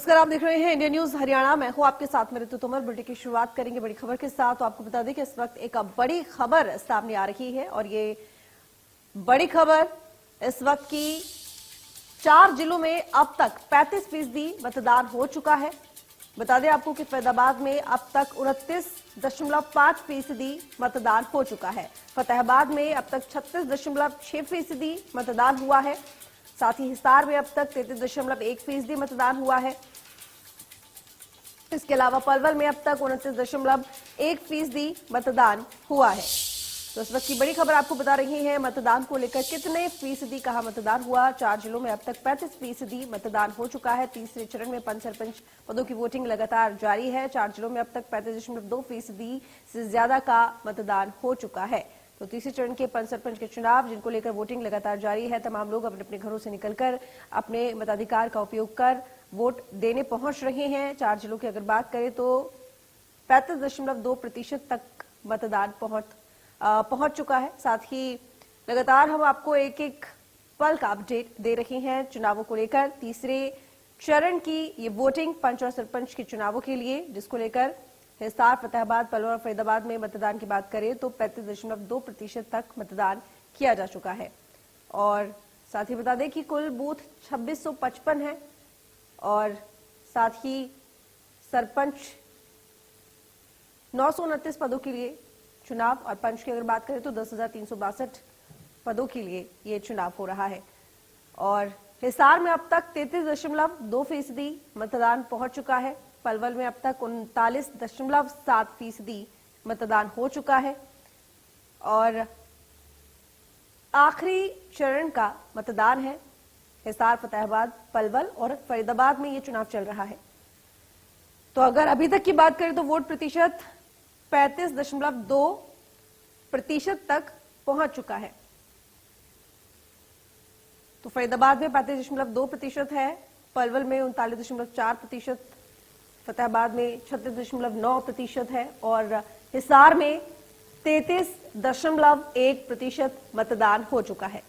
नमस्कार, आप देख रहे हैं इंडिया न्यूज हरियाणा। मैं हूं आपके साथ में ऋतु तोमर। बुलेटिन की शुरुआत करेंगे बड़ी खबर के साथ। तो आपको बता दें कि इस वक्त एक बड़ी खबर सामने आ रही है और ये बड़ी खबर इस वक्त की 4 जिलों में अब तक 35% मतदान हो चुका है। बता दें आपको कि फरीदाबाद में अब तक 29.5% मतदान हो चुका है। फतेहाबाद में अब तक 36.6% मतदान हुआ है। साथ ही हिसार में अब तक 33.1% मतदान हुआ है। इसके अलावा पलवल में अब तक 29.1% मतदान हुआ है। तो इस वक्त की बड़ी खबर आपको बता रही है मतदान को लेकर कितने फीसदी कहा मतदान हुआ। 4 जिलों में अब तक 35% मतदान हो चुका है। तीसरे चरण में पंच सरपंच पदों की वोटिंग लगातार जारी है। 4 जिलों में अब तक 35.2% से ज्यादा का मतदान हो चुका है। तो तीसरे चरण के पंच सरपंच के चुनाव जिनको लेकर वोटिंग लगातार जारी है। तमाम लोग अपने अपने घरों से निकलकर अपने मताधिकार का उपयोग कर वोट देने पहुंच रहे हैं। 4 जिलों की अगर बात करें तो 35.2% तक मतदान पहुंच चुका है। साथ ही लगातार हम आपको एक एक पल का अपडेट दे रहे हैं चुनावों को लेकर। तीसरे चरण की ये वोटिंग पंच और सरपंच के चुनावों के लिए, जिसको लेकर हिसार, फतेहाबाद, पलवल और फरीदाबाद में मतदान की बात करें तो 35.2% तक मतदान किया जा चुका है। और साथ ही बता दें कि कुल बूथ 2655 है और साथ ही सरपंच 929 पदों के लिए चुनाव और पंच की अगर बात करें तो 10,362 पदों के लिए ये चुनाव हो रहा है। और हिसार में अब तक 33.2% मतदान पहुंच चुका है। पलवल में अब तक 39.7% मतदान हो चुका है। और आखिरी चरण का मतदान है हिसार, फतेहाबाद, पलवल और फरीदाबाद में ये चुनाव चल रहा है। तो अगर अभी तक की बात करें तो वोट प्रतिशत 35.2% तक पहुंच चुका है। तो फरीदाबाद में 35.2% है, पलवल में 39.4%, फतेहाबाद में 36.9% है और हिसार में 33.1% मतदान हो चुका है।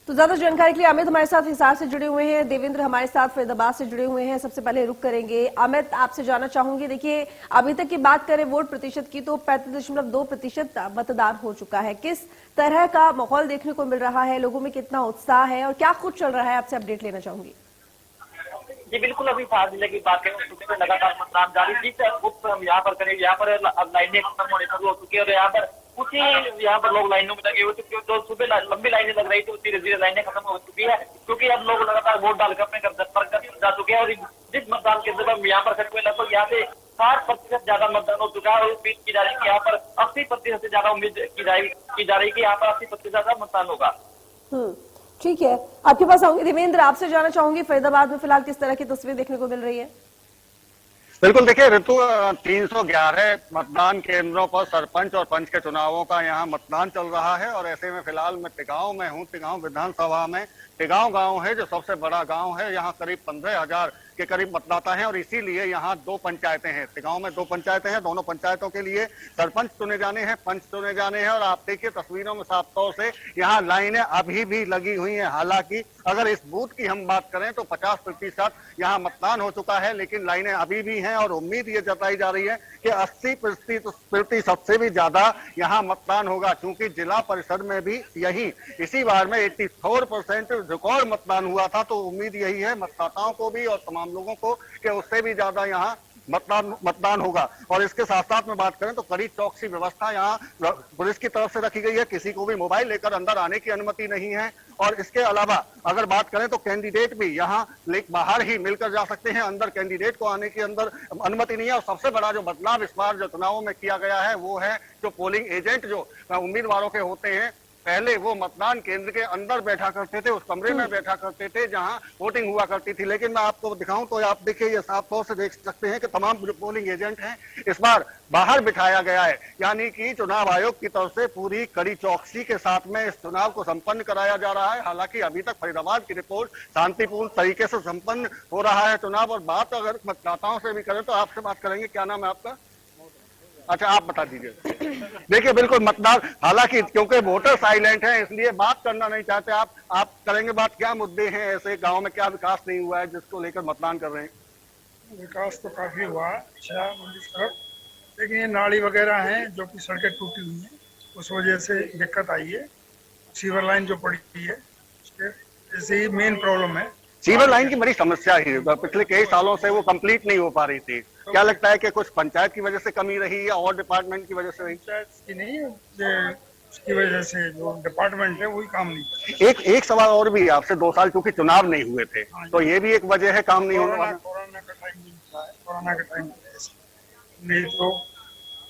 तो ज्यादा जानकारी के लिए अमित हमारे साथ हिसार से जुड़े हुए हैं, देवेंद्र हमारे साथ फरीदाबाद से जुड़े हुए हैं। सबसे पहले रुक करेंगे अमित, आपसे जानना चाहूंगी, देखिए अभी तक की बात करें वोट प्रतिशत की तो 35.2% मतदान हो चुका है। किस तरह का माहौल देखने को मिल रहा है, लोगों में कितना उत्साह है और क्या कुछ चल रहा है, आपसे अपडेट लेना चाहूंगी। जी बिल्कुल, अभी हिसार जिले की बात करें सुबह में लगातार मतदान जारी। जिस हम यहाँ पर करें, यहाँ पर अब लाइनें खत्म होने शुरू हो चुकी है और यहाँ पर कुछ ही यहाँ पर लोग लाइनों में लगे हो चुके हैं। तो सुबह लंबी लाइनें लग रही थी, धीरे धीरे लाइनें खत्म हो चुकी है क्योंकि अब लोग लगातार वोट डालकर अपने घर पर जा चुके हैं। और जिस मतदान केंद्र पर यहाँ पर खड़े हुए लगभग यहाँ से 60% ज्यादा मतदान हो चुका है और उम्मीद की जा रही है कि यहाँ पर 80% से ज्यादा उम्मीद की जा रही है कि यहाँ पर 80% ज्यादा मतदान होगा। ठीक है, आपके पास आऊंगी। देवेंद्र, आपसे जानना चाहूंगी फरीदाबाद में फिलहाल किस तरह की तस्वीर देखने को मिल रही है। बिल्कुल, देखिए ऋतु, 311 मतदान केंद्रों पर सरपंच और पंच के चुनावों का यहाँ मतदान चल रहा है। और ऐसे में फिलहाल मैं टिगांव में हूँ। टिगांव विधानसभा में टिगांव गांव है जो सबसे बड़ा गांव है। यहाँ करीब 15,000 के करीब मतदाता हैं और इसीलिए यहाँ 2 पंचायतें हैं। टिगांव में 2 पंचायतें हैं, दोनों पंचायतों के लिए सरपंच चुने जाने हैं, पंच चुने जाने हैं। और आप देखिए तस्वीरों में साफ तौर से यहाँ लाइनें अभी भी लगी हुई हैं। हालांकि अगर इस बूथ की हम बात करें तो 50% यहाँ मतदान हो चुका है, लेकिन लाइनें अभी भी हैं और उम्मीद ये जताई जा रही है कि 80% से भी ज्यादा यहाँ मतदान होगा। क्योंकि जिला परिषद में भी इसी बार में 84% रिकॉर्ड मतदान हुआ था। तो उम्मीद यही है मतदाताओं को भी और तमाम लोगों को कि उससे भी ज्यादा यहाँ मतदान होगा। और इसके साथ साथ में बात करें तो कड़ी चौकसी व्यवस्था यहाँ पुलिस की तरफ से रखी गई है। किसी को भी मोबाइल लेकर अंदर आने की अनुमति नहीं है। और इसके अलावा अगर बात करें तो कैंडिडेट भी यहाँ बाहर ही मिलकर जा सकते हैं, अंदर कैंडिडेट को आने की अंदर अनुमति नहीं है। और सबसे बड़ा जो बदलाव इस बार जो चुनावों में किया गया है वो है जो पोलिंग एजेंट जो उम्मीदवारों के होते हैं, पहले वो मतदान केंद्र के अंदर बैठा करते थे, उस कमरे में बैठा करते थे जहां वोटिंग हुआ करती थी। लेकिन मैं आपको दिखाऊं तो आप देखिए, ये साफ तौर से देख सकते हैं कि तमाम जो पोलिंग एजेंट हैं इस बार बाहर बिठाया गया है। यानी कि चुनाव आयोग की तरफ से पूरी कड़ी चौकसी के साथ में इस चुनाव को संपन्न कराया जा रहा है। हालांकि अभी तक फरीदाबाद की रिपोर्ट शांतिपूर्ण तरीके से संपन्न हो रहा है चुनाव। और बात अगर मतदाताओं से भी करें तो आपसे बात करेंगे, क्या नाम है आपका? अच्छा, आप बता दीजिए। देखिए, बिल्कुल मतदान, हालांकि क्योंकि वोटर साइलेंट है इसलिए बात करना नहीं चाहते। आप करेंगे बात, क्या मुद्दे हैं ऐसे गांव में, क्या विकास नहीं हुआ है जिसको लेकर मतदान कर रहे हैं? विकास तो काफी हुआ है अच्छा मंडी तरफ, लेकिन ये नाली वगैरह हैं जो कि सड़कें टूटी हुई हैं, उस वजह से दिक्कत आई है। सीवर लाइन जो पड़ी हुई है उसके ऐसे ही मेन प्रॉब्लम है। सीवर लाइन की बड़ी समस्या ही पिछले कई सालों से वो कंप्लीट नहीं हो पा रही थी। क्या लगता है कि कुछ पंचायत की वजह से कमी रही या और डिपार्टमेंट की वजह से रही? पंचायत की नहीं, ये उसकी वजह से जो डिपार्टमेंट है वही काम नहीं कर एक सवाल और भी है आपसे, 2 साल चूंकि चुनाव नहीं हुए थे, तो ये भी एक वजह है काम नहीं होने वाला। कोरोना का टाइम भी निकला है, कोरोना के टाइम नहीं तो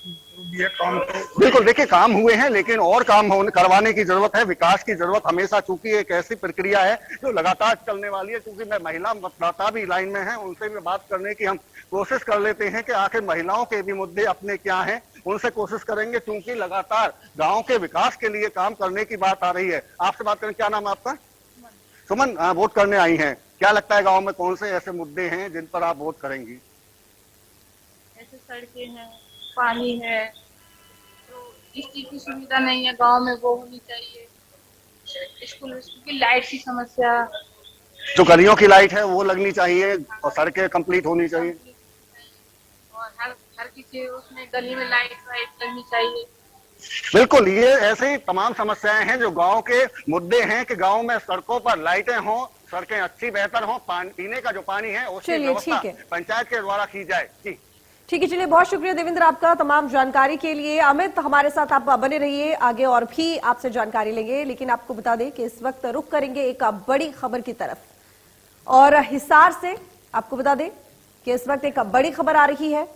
जो भी है काम तो बिल्कुल, देखिए काम हुए हैं लेकिन और काम करवाने की जरूरत है, विकास की जरूरत हमेशा, चूंकि एक ऐसी प्रक्रिया है जो लगातार चलने वाली है। क्योंकि मैं महिला मतदाता भी लाइन में है, उनसे भी बात करने की हम कोशिश कर लेते हैं कि आखिर महिलाओं के भी मुद्दे अपने क्या हैं, उनसे कोशिश करेंगे, क्योंकि लगातार गांव के विकास के लिए काम करने की बात आ रही है। आपसे बात करें, क्या नाम है आपका? सुमन, वोट करने आई हैं, क्या लगता है गांव में कौन से ऐसे मुद्दे हैं जिन पर आप वोट करेंगी? ऐसे सड़कें हैं, पानी है, तो इस चीज की सुविधा नहीं है गांव में, वो होनी चाहिए। स्कूल की लाइट की समस्या, जो गलियों की लाइट है वो लगनी चाहिए और सड़कें कंप्लीट होनी चाहिए। और हर किसी उसमें गली में लाइट वाइट लगनी चाहिए। बिल्कुल, ये ऐसे ही तमाम समस्याएं हैं जो गांव के मुद्दे हैं कि गांव में सड़कों पर लाइटें हों, सड़कें अच्छी बेहतर हों, पीने का जो पानी है उसकी व्यवस्था पंचायत के द्वारा की जाए। जी ठीक है, चलिए बहुत शुक्रिया देवेंद्र आपका तमाम जानकारी के लिए। अमित, हमारे साथ आप बने रहिए, आगे और भी आपसे जानकारी लेंगे, लेकिन आपको बता दें कि इस वक्त रुख करेंगे एक बड़ी खबर की तरफ। और हिसार से आपको बता दें कि इस वक्त एक बड़ी खबर आ रही है,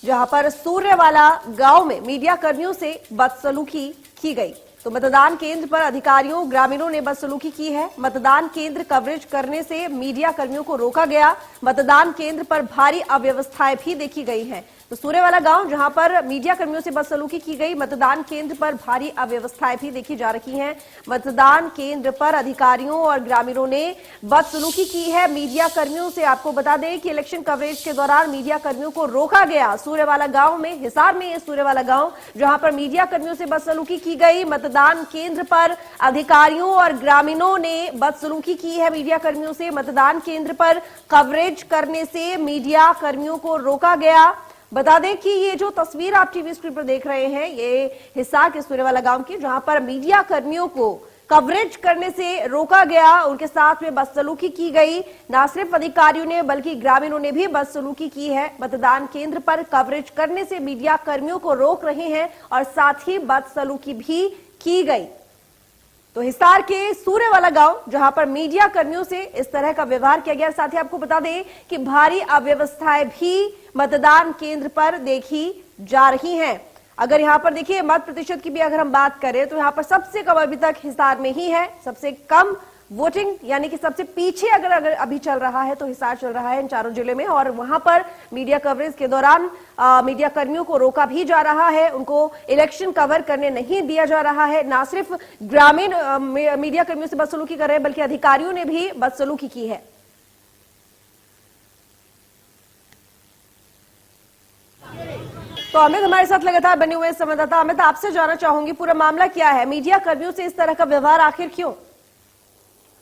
जहां पर सूर्यवाला गांव में मीडिया कर्मियों से बदसलूकी की गई। तो मतदान केंद्र पर अधिकारियों ग्रामीणों ने बदसलूकी की है। मतदान केंद्र कवरेज करने से मीडिया कर्मियों को रोका गया। मतदान केंद्र पर भारी अव्यवस्थाएं भी देखी गई हैं। तो सूर्यवाला गांव जहां पर मीडिया कर्मियों से बदसलूकी की गई, मतदान केंद्र पर भारी अव्यवस्थाएं भी देखी जा रही हैं। मतदान केंद्र पर अधिकारियों और ग्रामीणों ने बदसलूकी की है मीडिया कर्मियों से। आपको बता दें कि इलेक्शन कवरेज के दौरान मीडिया कर्मियों को रोका गया सूर्यवाला गांव में, हिसार में ये सूर्यवाला गांव जहां पर मीडिया कर्मियों से बदसलूकी की गई। मतदान केंद्र पर अधिकारियों और ग्रामीणों ने बदसलूकी की है मीडिया कर्मियों से। मतदान केंद्र पर कवरेज करने से मीडिया कर्मियों को रोका गया। बता दें कि ये जो तस्वीर आप टीवी स्क्रीन पर देख रहे हैं, ये हिसार के सूर्यवाला गांव की, जहां पर मीडिया कर्मियों को कवरेज करने से रोका गया, उनके साथ में बदसलूकी की गई। न सिर्फ अधिकारियों ने बल्कि ग्रामीणों ने भी बदसलूकी की है। मतदान केंद्र पर कवरेज करने से मीडिया कर्मियों को रोक रहे हैं और साथ ही बदसलूकी भी की गई। तो हिसार के सूर्यवाला गांव जहां पर मीडिया कर्मियों से इस तरह का व्यवहार किया गया। साथ ही आपको बता दें कि भारी अव्यवस्थाएं भी मतदान केंद्र पर देखी जा रही हैं। अगर यहां पर देखिए मत प्रतिशत की भी अगर हम बात करें तो यहां पर सबसे कम अभी तक हिसार में ही है, सबसे कम वोटिंग, यानी कि सबसे पीछे अगर अभी चल रहा है तो हिसार चल रहा है इन चारों जिले में। और वहां पर मीडिया कवरेज के दौरान मीडिया कर्मियों को रोका भी जा रहा है, उनको इलेक्शन कवर करने नहीं दिया जा रहा है। ना सिर्फ ग्रामीण मीडिया कर्मियों से बदसलूकी कर रहे हैं बल्कि अधिकारियों ने भी बदसलूकी की है। तो अमित हमारे साथ लगातार बने हुए संवाददाता, अमित आपसे जानना चाहूंगी पूरा मामला क्या है, मीडिया कर्मियों से इस तरह का व्यवहार आखिर क्यों?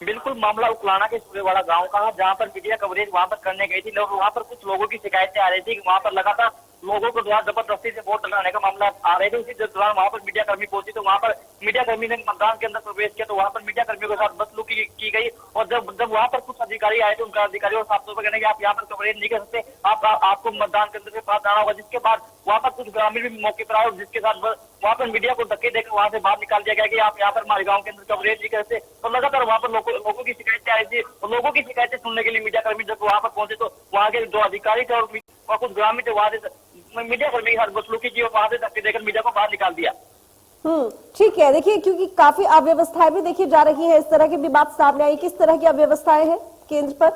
बिल्कुल, मामला उकलाना के सूर्यवाड़ा गांव का है, जहां पर मीडिया कवरेज वहां पर करने गई थी लोग। वहां पर कुछ लोगों की शिकायतें आ रही थी कि वहां पर लगातार लोगों को द्वारा जबरदस्ती से वोट डलाने का मामला आ रहे थे। उसी दौरान वहां पर मीडिया कर्मी पहुंची तो वहां पर मीडिया कर्मी ने मतदान के अंदर प्रवेश किया, तो वहां पर मीडिया कर्मियों के साथ बदसलूकी की गई। और जब वहां पर कुछ अधिकारी आए तो उनका अधिकारियों साफ तौर पर कहने कि आप यहाँ पर कवरेज नहीं कर सकते, आपको मतदान केंद्र से पास जाना होगा। जिसके बाद वहां पर कुछ ग्रामीण भी मौके पर आए, जिसके साथ वहां पर मीडिया को धक्के देकर वहां से बाहर निकाल दिया गया कि आप यहाँ पर हमारे गाँव के अंदर कवरेज नहीं करते। तो लगातार वहां पर लोगों की शिकायतें आ रही थी और लोगों की शिकायतें सुनने के लिए मीडिया कर्मी जब वहां पर पहुंचे तो वहां के जो अधिकारी थे और कुछ ग्रामीण थे वहां से मीडिया कर्मी के साथ बदसलूकी की और वहां से धक्के देकर मीडिया को बाहर निकाल दिया। ठीक है, देखिए क्योंकि काफी अव्यवस्थाएं भी देखी जा रही है, इस तरह की भी बात सामने आई। किस तरह की अव्यवस्थाएं हैं केंद्र पर?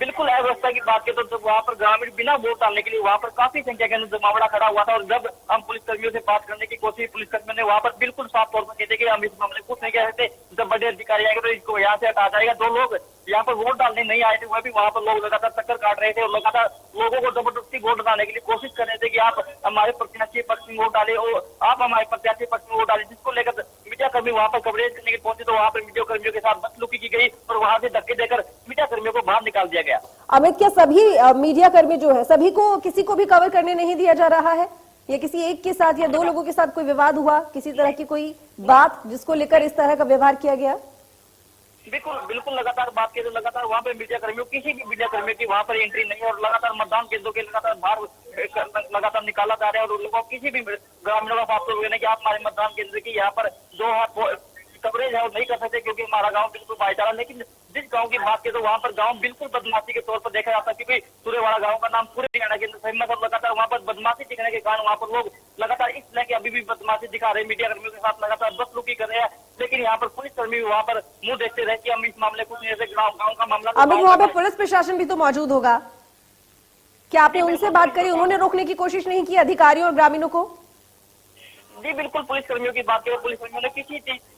बिल्कुल अव्यवस्था की बात की तो वहाँ पर ग्रामीण बिना वोट डालने के लिए वहाँ पर काफी संख्या के अंदर जमावड़ा खड़ा हुआ था। और जब हम पुलिस कर्मियों से बात करने की कोशिश, पुलिस कर्मियों ने वहाँ पर बिल्कुल साफ तौर पर कहते कि हम इस मामले कुछ नहीं कह सकते, जब बड़े अधिकारी आएंगे तो इसको यहाँ से हटा जाएगा। दो लोग यहाँ पर वोट डालने नहीं आए थे, वह भी वहाँ पर लोग लगातार चक्कर काट रहे थे और लगातार लोगों को जबरदस्ती वोट डालने के लिए कोशिश कर रहे थे कि आप हमारे प्रत्याशी पक्ष में वोट डाले और आप हमारे प्रत्याशी पक्ष में वोट डाले, जिसको लेकर मीडिया कर्मी वहाँ पर कवरेज करने के पहुंचे तो वहाँ पर मीडिया कर्मियों के साथ बदसलूकी की गई और वहाँ से धक्के देकर मीडिया कर्मियों को बाहर निकाल दिया गया। अमित, क्या सभी मीडिया कर्मी जो है सभी को, किसी को भी कवर करने नहीं दिया जा रहा है, या किसी एक के साथ या दो लोगों के साथ कोई विवाद हुआ, किसी तरह की कोई बात जिसको लेकर इस तरह का व्यवहार किया गया? बिल्कुल लगातार बात की तो लगातार वहाँ पे मीडिया कर्मियों, किसी भी मीडिया कर्मियों की वहाँ पर एंट्री नहीं है और लगातार मतदान केंद्रों के लगातार बाहर लगातार निकाला जा रहा है और लोगों किसी भी ग्रामीणों का साफ तौर कि आप हमारे मतदान केंद्र की यहाँ पर जो कवरेज है वो नहीं कर सकते क्योंकि हमारा गांव बिल्कुल भाईचारा। लेकिन जिस गांव की बात की तो वहाँ पर गांव बिल्कुल बदमाशी के तौर पर देखा जाता है क्योंकि सूर्यवाड़ा गांव का नाम पूरे हरियाणा के अंदर फेमस और लगातार वहाँ पर बदमाशी दिखने के कारण वहाँ पर लोग लगातार इस तरह की अभी भी बदमाशी दिखा रहे हैं, मीडिया कर्मियों के साथ लगातार बदसलूकी कर रहे हैं। लेकिन यहाँ पर पुलिस कर्मी वहाँ पर मुंह देखते रहे कि हम इस मामले कुछ नहीं, ऐसे गाँव का मामला। अमित, वहाँ पर पुलिस प्रशासन भी तो मौजूद होगा, क्या आपने उनसे बात करी? उन्होंने रोकने की कोशिश नहीं की अधिकारियों और ग्रामीणों को? जी बिल्कुल, पुलिस कर्मियों की बात करें, पुलिस कर्मियों ने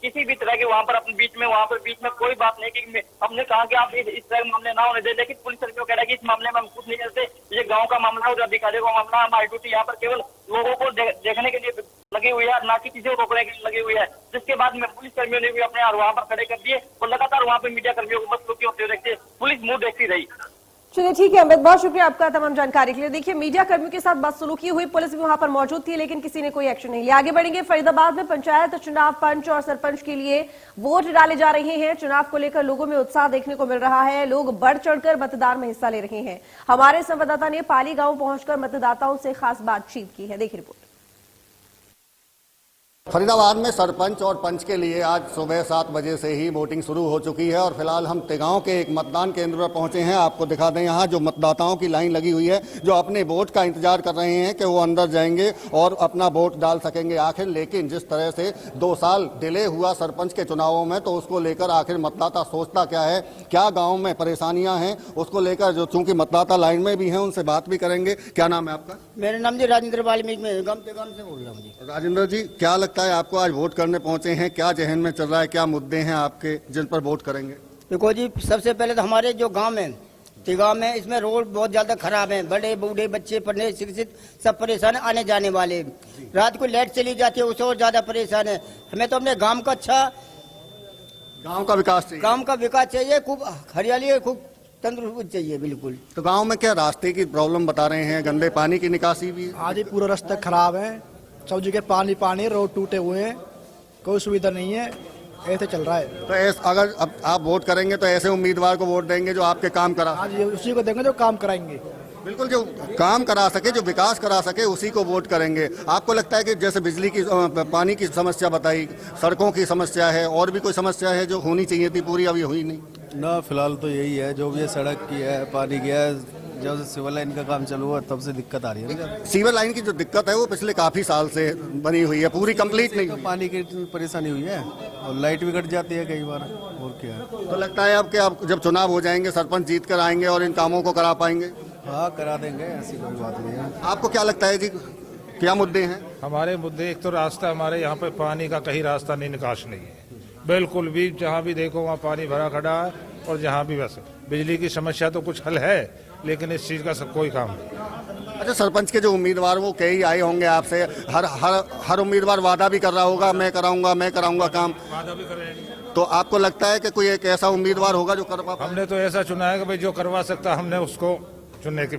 किसी भी तरह के वहाँ पर अपने बीच में कोई बात नहीं की। हमने कहा कि आप इस तरह मामले ना होने दें, लेकिन पुलिस कर्मियों कह रहे हैं कि इस मामले में हम कुछ नहीं करते, ये गांव का मामला है और अधिकारियों का मामला। हमारी ड्यूटी यहाँ पर केवल लोगों को देखने के लिए लगी हुई है, ना कि किसी को रोकने के लिए लगी हुई है। जिसके बाद में पुलिस कर्मियों ने भी अपने वहाँ पर खड़े कर दिए और लगातार वहाँ पर मीडिया कर्मियों को बदसलूकी होते हुए देखते पुलिस मुंह देखती रही। चलिए ठीक है अमित, बहुत शुक्रिया आपका तमाम जानकारी के लिए। देखिए, मीडिया कर्मियों के साथ बदसलूकी हुई, पुलिस भी वहां पर मौजूद थी लेकिन किसी ने कोई एक्शन नहीं लिया। आगे बढ़ेंगे, फरीदाबाद में पंचायत चुनाव पंच और सरपंच के लिए वोट डाले जा रहे हैं। चुनाव को लेकर लोगों में उत्साह देखने को मिल रहा है, लोग बढ़ चढ़कर मतदान में हिस्सा ले रहे हैं। हमारे संवाददाता ने पाली गांव पहुंचकर मतदाताओं से खास बातचीत की है, देखिए रिपोर्ट। फरीदाबाद में सरपंच और पंच के लिए आज सुबह 7 बजे से ही वोटिंग शुरू हो चुकी है और फिलहाल हम तिगांव के एक मतदान केंद्र पर पहुंचे हैं। आपको दिखा दें यहाँ जो मतदाताओं की लाइन लगी हुई है, जो अपने वोट का इंतजार कर रहे हैं कि वो अंदर जाएंगे और अपना वोट डाल सकेंगे आखिर। लेकिन जिस तरह से 2 साल डिले हुआ सरपंच के चुनावों में, तो उसको लेकर आखिर मतदाता सोचता क्या है, क्या गाँव में परेशानियाँ हैं, उसको लेकर जो चूंकि मतदाता लाइन में भी हैं उनसे बात भी करेंगे। क्या नाम है आपका? मेरा नाम जी राजेंद्र वाल्मीकि, मैं गम से बोल रहा हूँ जी। राजेंद्र जी, क्या लगता है आपको, आज वोट करने पहुंचे हैं, क्या जहन में चल रहा है, क्या मुद्दे हैं आपके जिन पर वोट करेंगे? देखो जी, सबसे पहले तो हमारे जो गांव है तिगांव में, इसमें रोड बहुत ज्यादा खराब है, बड़े बूढ़े बच्चे पढ़ने शिक्षित सब परेशान, आने जाने वाले। रात को लाइट चली जाती है उससे और ज्यादा परेशान है। हमें तो अपने गाँव का अच्छा, गाँव का विकास चाहिए, गाँव का विकास चाहिए, खूब हरियाली है, खूब तंदुरुस्त चाहिए बिल्कुल। तो गांव में क्या रास्ते की प्रॉब्लम बता रहे हैं, गंदे पानी की निकासी भी? आज ही पूरा रास्ता खराब है, सब जगह पानी, रोड टूटे हुए हैं, कोई सुविधा नहीं है, ऐसे चल रहा है। तो अगर अब आप वोट करेंगे तो ऐसे उम्मीदवार को वोट देंगे जो आपके काम करा? आज उसी को देंगे जो काम कराएंगे। बिल्कुल, जो काम करा सके, जो विकास करा सके, उसी को वोट करेंगे। आपको लगता है कि जैसे बिजली की, पानी की समस्या बताई, सड़कों की समस्या है, और भी कोई समस्या है जो होनी चाहिए थी, पूरी अभी हुई नहीं? ना, फिलहाल तो यही है, जो भी सड़क की है, पानी की है, जब से सिविल लाइन का काम चालू हुआ तब से दिक्कत आ रही है। सिविल लाइन की जो दिक्कत है वो पिछले काफी साल से बनी हुई है, पूरी कंप्लीट नहीं। तो पानी की परेशानी हुई है और लाइट भी कट जाती है कई बार, और क्या है। तो लगता है अब कि आप जब चुनाव हो जाएंगे सरपंच जीत कर आएंगे और इन कामों को करा पाएंगे? हाँ, करा देंगे, ऐसी कोई बात नहीं है। आपको क्या लगता है जी, क्या मुद्दे हैं? हमारे मुद्दे, एक तो रास्ता, हमारे यहाँ पे पानी का कहीं रास्ता नहीं, निकास नहीं है बिल्कुल भी। जहाँ भी देखो वहाँ पानी भरा खड़ा है और जहाँ भी बस बिजली की समस्या तो कुछ हल है, लेकिन इस चीज़ का कोई काम नहीं। अच्छा, सरपंच के जो उम्मीदवार वो कई आए होंगे आपसे, हर उम्मीदवार वादा भी कर रहा होगा, मैं कराऊंगा काम, वादा भी कर रहे हैं। तो आपको लगता है कि कोई एक ऐसा उम्मीदवार होगा जो कर पाए? हमने तो ऐसा चुना है कि भाई जो करवा सकता हमने उसको चुनने की,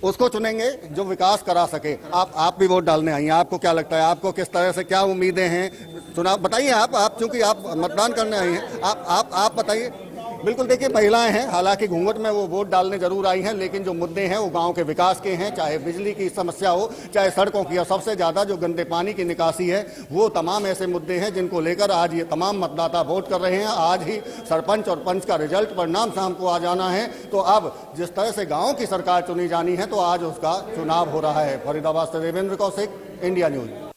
उसको चुनेंगे जो विकास करा सके। आप भी वोट डालने आई हैं, आपको क्या लगता है, आपको किस तरह से क्या उम्मीदें हैं? चुनाव बताइए आप चूंकि आप मतदान करने आई हैं, आप बताइए। बिल्कुल, देखिए महिलाएं हैं, हालांकि घूंघट में वो वोट डालने जरूर आई हैं, लेकिन जो मुद्दे हैं वो गांव के विकास के हैं, चाहे बिजली की समस्या हो, चाहे सड़कों की, और सबसे ज्यादा जो गंदे पानी की निकासी है, वो तमाम ऐसे मुद्दे हैं जिनको लेकर आज ये तमाम मतदाता वोट कर रहे हैं। आज ही सरपंच और पंच का रिजल्ट परिणाम शाम को आ जाना है, तो अब जिस तरह से गाँव की सरकार चुनी जानी है, तो आज उसका चुनाव हो रहा है। फरीदाबाद से देवेंद्र कौशिक, इंडिया न्यूज।